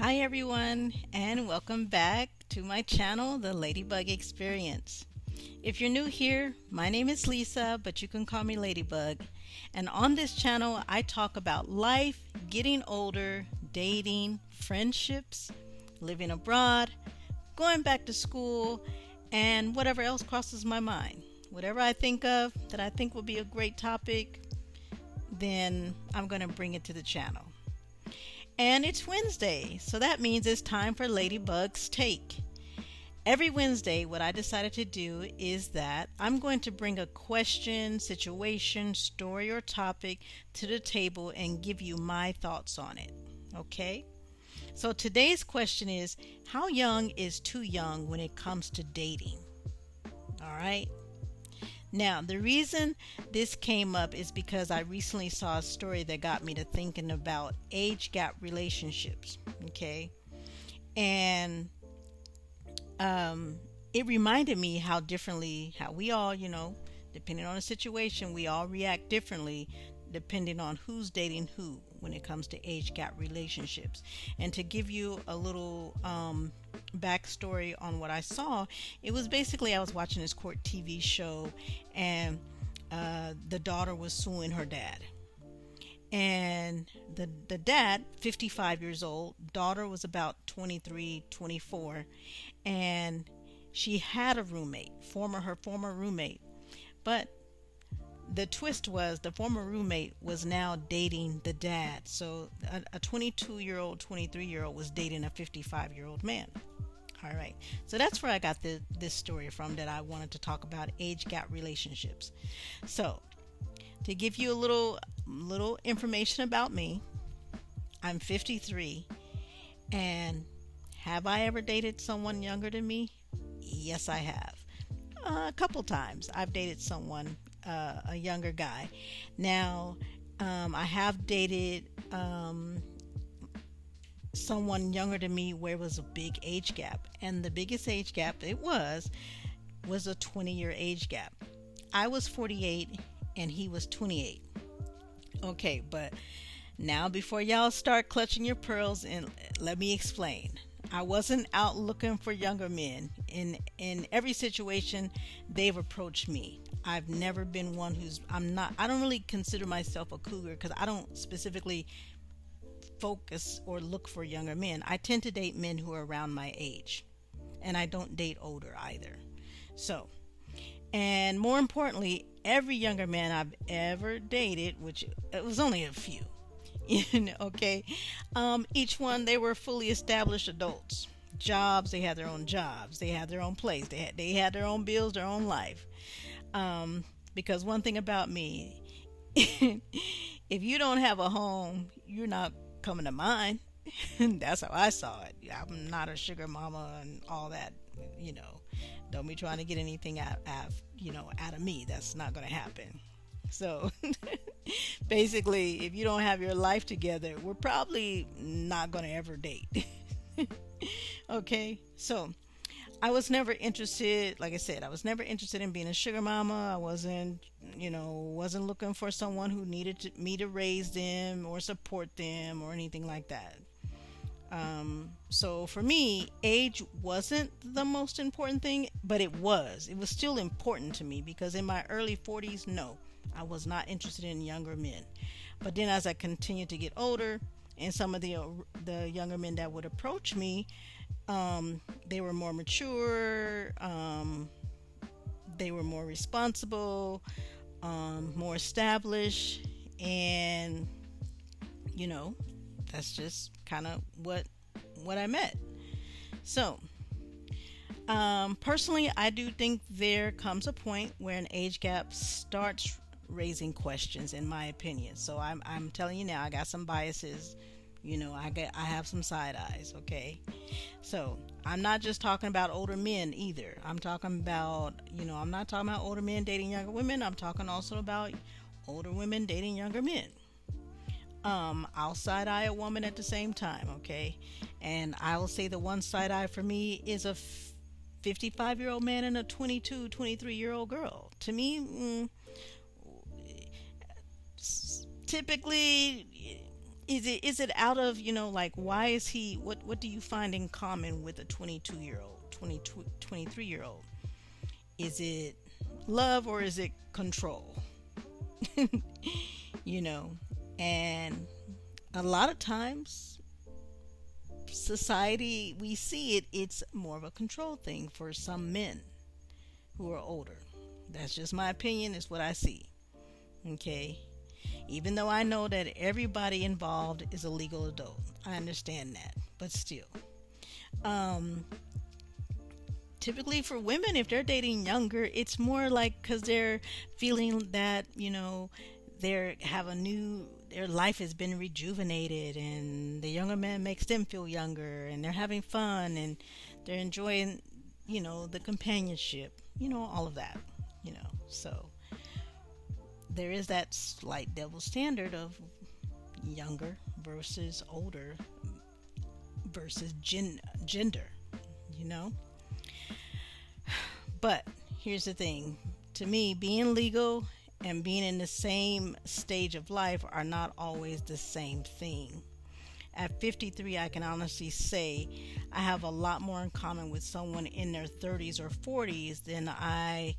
Hi everyone, and welcome back to my channel, The Ladybug Experience. If you're new here, my name is Lisa, but you can call me Ladybug. And on this channel, I talk about life, getting older, dating, friendships, living abroad, going back to school, and whatever else crosses my mind. Whatever I think of that I think will be a great topic, then I'm going to bring it to the channel. And it's Wednesday, so that means it's time for Ladybug's Take. Every Wednesday, what I decided to do is that I'm going to bring a question, situation, story, or topic to the table and give you my thoughts on it. Okay? So today's question is, how young is too young when it comes to dating? All right? Now, the reason this came up is because I recently saw a story that got me to thinking about age gap relationships, okay? And it reminded me how we all, depending on the situation, we all react differently depending on who's dating who when it comes to age gap relationships. And to give you a little backstory on what I saw, it was basically I was watching this court TV show, and the daughter was suing her dad. And the dad, 55 years old, daughter was about 23, 24, and she had a roommate, her former roommate. But the twist was the former roommate was now dating the dad. So a 22-year-old, 23-year-old was dating a 55-year-old man. All right. So that's where I got this story from, that I wanted to talk about age gap relationships. So to give you a little information about me, I'm 53, and have I ever dated someone younger than me? Yes, I have. A couple times I've dated someone, a younger guy. Now, I have dated someone younger than me where it was a big age gap, and the biggest age gap it was a 20-year age gap. I was 48 and he was 28. Okay, but now before y'all start clutching your pearls, and let me explain. I wasn't out looking for younger men. In every situation, they've approached me. I've never been one I don't really consider myself a cougar because I don't specifically focus or look for younger men. I tend to date men who are around my age, and I don't date older either. So, and more importantly, every younger man I've ever dated, which it was only a few, okay, each one, they were fully established adults. Jobs, they had their own jobs, they had their own place, they had their own bills, their own life. Because one thing about me, if you don't have a home, you're not coming to mine. That's how I saw it. I'm not a sugar mama and all that. Don't be trying to get anything out of me. That's not going to happen. So basically, if you don't have your life together, we're probably not going to ever date. Okay, so I was never interested, like I said, I was never interested in being a sugar mama. I wasn't looking for someone who needed me to raise them or support them or anything like that. So for me, age wasn't the most important thing, but it was still important to me, because in my early 40s, no, I was not interested in younger men. But then as I continued to get older, and some of the younger men that would approach me, they were more mature, they were more responsible, more established, and that's just kind of what I met. So personally, I do think there comes a point where an age gap starts raising questions, in my opinion. So I'm telling you now, I got some biases. I have some side eyes. Okay, so I'm not just talking about older men either. I'm talking about, I'm not talking about older men dating younger women. I'm talking also about older women dating younger men. I'll side eye a woman at the same time. Okay, and I'll say the one side eye for me is a 55-year-old man and a 22, 23-year-old girl. To me, typically Is it out of, like, why is he, what do you find in common with a 22-year-old, 23-year-old? Is it love or is it control? you know, and a lot of times society, we see it's more of a control thing for some men who are older. That's just my opinion, is what I see. Okay, even though I know that everybody involved is a legal adult, I understand that, but still, um typically for women, if they're dating younger, it's more like because they're feeling that, they have a new, their life has been rejuvenated, and the younger man makes them feel younger, and they're having fun, and they're enjoying, the companionship, all of that, so there is that slight double standard of younger versus older versus gender, you know. But here's the thing, to me, being legal and being in the same stage of life are not always the same thing. At 53, I can honestly say I have a lot more in common with someone in their 30s or 40s than I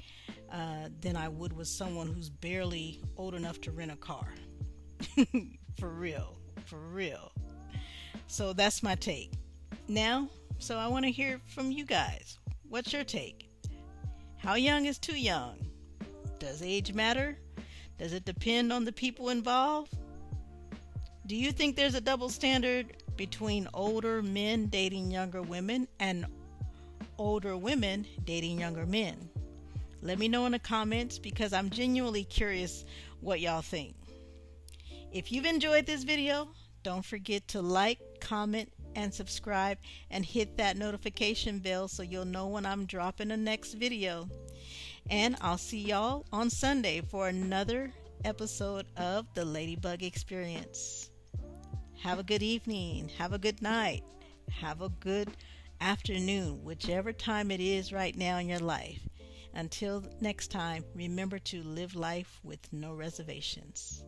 would with someone who's barely old enough to rent a car. For real, for real. So that's my take. Now, so I want to hear from you guys. What's your take? How young is too young? Does age matter? Does it depend on the people involved? Do you think there's a double standard between older men dating younger women and older women dating younger men? Let me know in the comments, because I'm genuinely curious what y'all think. If you've enjoyed this video, don't forget to like, comment, and subscribe, and hit that notification bell so you'll know when I'm dropping the next video. And I'll see y'all on Sunday for another episode of the Ladybug Experience. Have a good evening, have a good night, have a good afternoon, whichever time it is right now in your life. Until next time, remember to live life with no reservations.